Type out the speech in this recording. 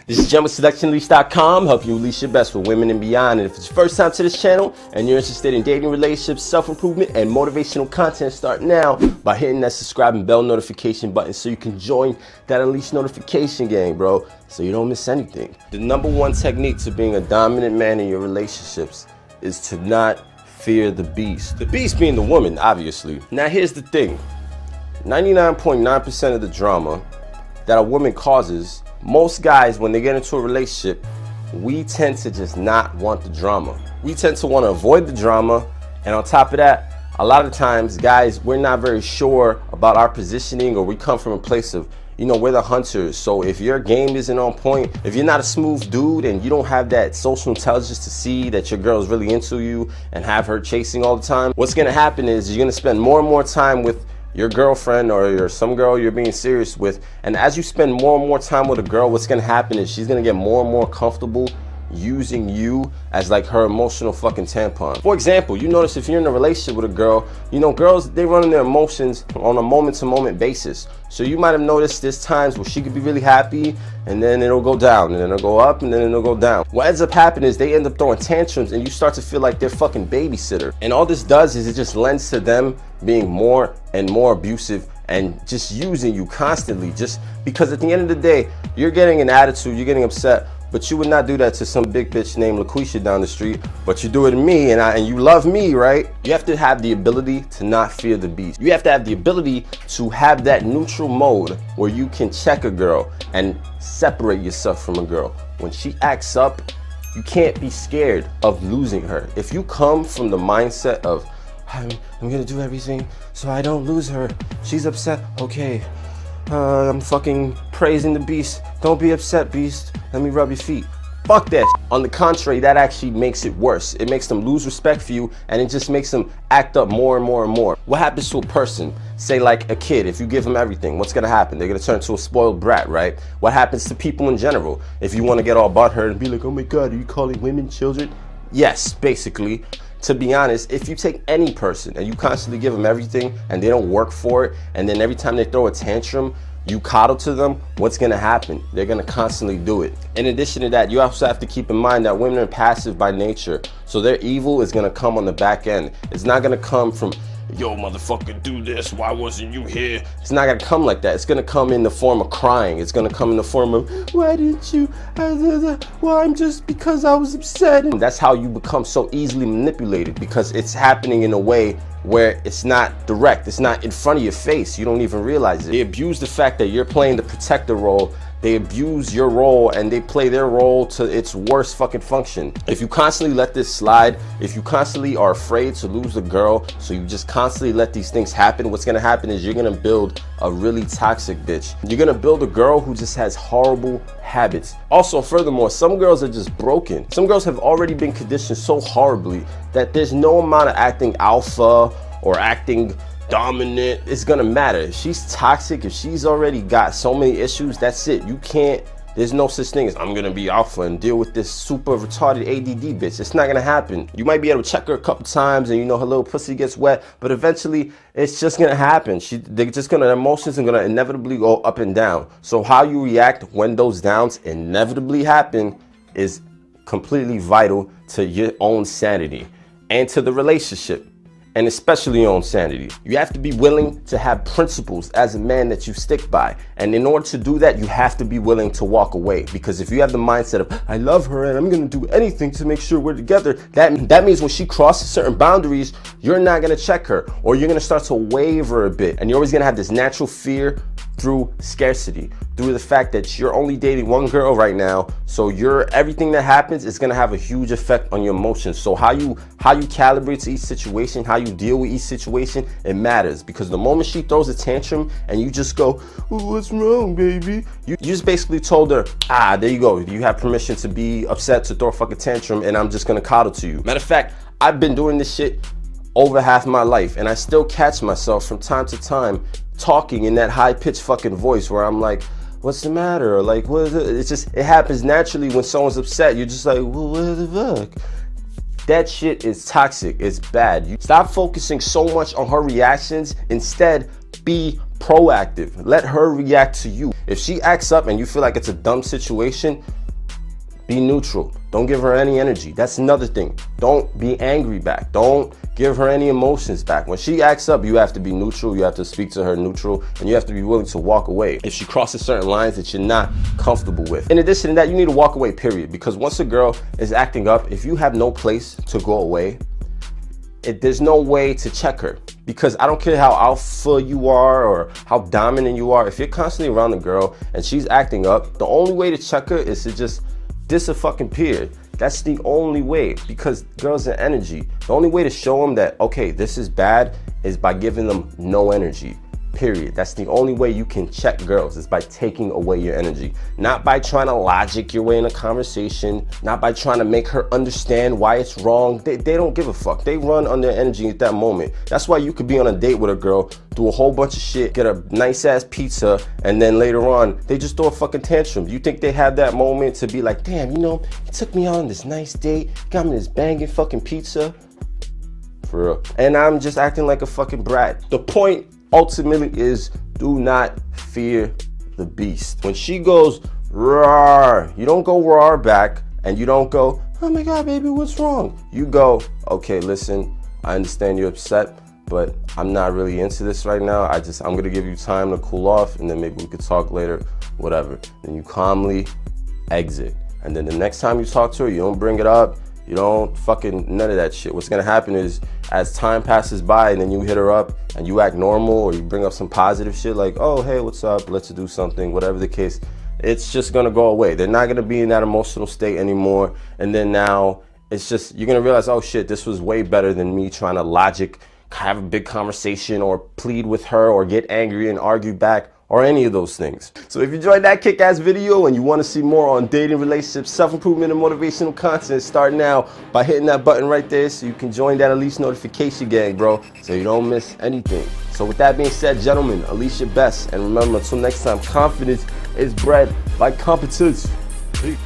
This is Jin with SelectionLeash.com, helping you leash your best for women and beyond. And if it's your first time to this channel and you're interested in dating, relationships, self-improvement, and motivational content, start now by hitting that subscribe and bell notification button so you can join that Unleash notification gang, bro, so you don't miss anything. The number one technique to being a dominant man in your relationships is to not fear the beast. The beast being the woman, obviously. Now here's the thing. 99.9% of the drama that a woman causes, most guys, when they get into a relationship, we tend to just not want the drama. We tend to want to avoid the drama, and on top of that, a lot of times, guys, we're not very sure about our positioning, or we come from a place of, you know, we're the hunters. So if your game isn't on point, if you're not a smooth dude and you don't have that social intelligence to see that your girl's really into you and have her chasing all the time, what's gonna happen is you're gonna spend more and more time with your girlfriend or some girl you're being serious with, and as you spend more and more time with a girl, what's gonna happen is she's gonna get more and more comfortable using you as like her emotional fucking tampon. For example, you notice if you're in a relationship with a girl, you know, girls, they run their emotions on a moment-to-moment basis. So you might have noticed there's times where she could be really happy and then it'll go down, and then it'll go up, and then it'll go down. What ends up happening is they end up throwing tantrums and you start to feel like they're fucking babysitter. And all this does is it just lends to them being more and more abusive and just using you constantly, just because at the end of the day, you're getting an attitude, you're getting upset, but you would not do that to some big bitch named LaQuisha down the street, but you do it to me, and you love me, right? You have to have the ability to not fear the beast. You have to have the ability to have that neutral mode where you can check a girl and separate yourself from a girl. When she acts up, you can't be scared of losing her. If you come from the mindset of, I'm gonna do everything so I don't lose her. She's upset, okay. I'm fucking praising the beast. Don't be upset, beast. Let me rub your feet. Fuck that. On the contrary, that actually makes it worse. It makes them lose respect for you, and it just makes them act up more and more and more. What happens to a person, say like a kid, if you give them everything, what's gonna happen? They're gonna turn into a spoiled brat, right? What happens to people in general? If you wanna get all butthurt and be like, oh my God, are you calling women children? Yes, basically. To be honest, if you take any person and you constantly give them everything and they don't work for it, and then every time they throw a tantrum, you coddle to them, what's gonna happen? They're gonna constantly do it. In addition to that, you also have to keep in mind that women are passive by nature. So their evil is gonna come on the back end. It's not gonna come from, yo, motherfucker, do this, why wasn't you here? It's not gonna come like that. It's gonna come in the form of crying. It's gonna come in the form of, why didn't you? Well, I'm just because I was upset. And that's how you become so easily manipulated, because it's happening in a way where it's not direct. It's not in front of your face. You don't even realize it. They abuse the fact that you're playing the protector role. They abuse your role and they play their role to its worst fucking function. If you constantly let this slide, if you constantly are afraid to lose a girl, so you just constantly let these things happen, what's gonna happen is you're gonna build a really toxic bitch. You're gonna build a girl who just has horrible habits. Also, furthermore, some girls are just broken. Some girls have already been conditioned so horribly that there's no amount of acting alpha or acting dominant it's gonna matter. If she's toxic, if she's already got so many issues, that's it. You can't, there's no such thing as I'm gonna be alpha and deal with this super retarded ADD bitch. It's not gonna happen. You might be able to check her a couple times and you know her little pussy gets wet, but eventually it's just gonna happen. They're just gonna, their emotions are gonna inevitably go up and down. So how you react when those downs inevitably happen is completely vital to your own sanity and to the relationship, and especially your own sanity. You have to be willing to have principles as a man that you stick by. And in order to do that, you have to be willing to walk away. Because if you have the mindset of, I love her and I'm gonna do anything to make sure we're together, that means when she crosses certain boundaries, you're not gonna check her, or you're gonna start to waver a bit. And you're always gonna have this natural fear through scarcity, through the fact that you're only dating one girl right now, so everything that happens is gonna have a huge effect on your emotions. So how you calibrate to each situation, how you deal with each situation, it matters. Because the moment she throws a tantrum and you just go, what's wrong, baby? You just basically told her, there you go. You have permission to be upset, to throw a fucking tantrum, and I'm just gonna coddle to you. Matter of fact, I've been doing this shit over half my life, and I still catch myself from time to time talking in that high-pitched fucking voice where I'm like, what's the matter? Or like, what is it? It happens naturally when someone's upset. You're just like, well, what the fuck? That shit is toxic. It's bad. You stop focusing so much on her reactions. Instead, be proactive. Let her react to you. If she acts up and you feel like it's a dumb situation, be neutral. Don't give her any energy. That's another thing. Don't be angry back. Don't give her any emotions back. When she acts up, you have to be neutral. You have to speak to her neutral, and you have to be willing to walk away if she crosses certain lines that you're not comfortable with. In addition to that, you need to walk away, period. Because once a girl is acting up, if you have no place to go away, there's no way to check her. Because I don't care how alpha you are or how dominant you are. If you're constantly around the girl and she's acting up, the only way to check her is to just disappear. That's the only way, because girls are energy. The only way to show them that, okay, this is bad, is by giving them no energy. Period. That's the only way you can check girls, is by taking away your energy. Not by trying to logic your way in a conversation, not by trying to make her understand why it's wrong. They don't give a fuck. They run on their energy at that moment. That's why you could be on a date with a girl, do a whole bunch of shit, get a nice ass pizza, and then later on, they just throw a fucking tantrum. You think they have that moment to be like, damn, you know, he took me on this nice date, got me this banging fucking pizza? For real. And I'm just acting like a fucking brat. The point ultimately is, do not fear the beast. When she goes roar, you don't go roar back, and you don't go, oh my God, baby, what's wrong? You go, okay, listen, I understand you're upset, but I'm not really into this right now. I'm gonna give you time to cool off, and then maybe we could talk later, whatever. Then you calmly exit. And then the next time you talk to her, you don't bring it up. You don't fucking none of that shit. What's gonna happen is, as time passes by and then you hit her up and you act normal, or you bring up some positive shit like, oh, hey, what's up? Let's do something, whatever the case, it's just gonna go away. They're not gonna be in that emotional state anymore. And then now it's just, you're gonna realize, oh shit, this was way better than me trying to logic, have a big conversation, or plead with her, or get angry and argue back, or any of those things. So if you enjoyed that kick-ass video and you want to see more on dating, relationships, self-improvement, and motivational content, start now by hitting that button right there so you can join that Unleash notification gang, bro, so you don't miss anything. So with that being said, gentlemen, unleash your best. And remember, until next time, confidence is bred by competence. Peace.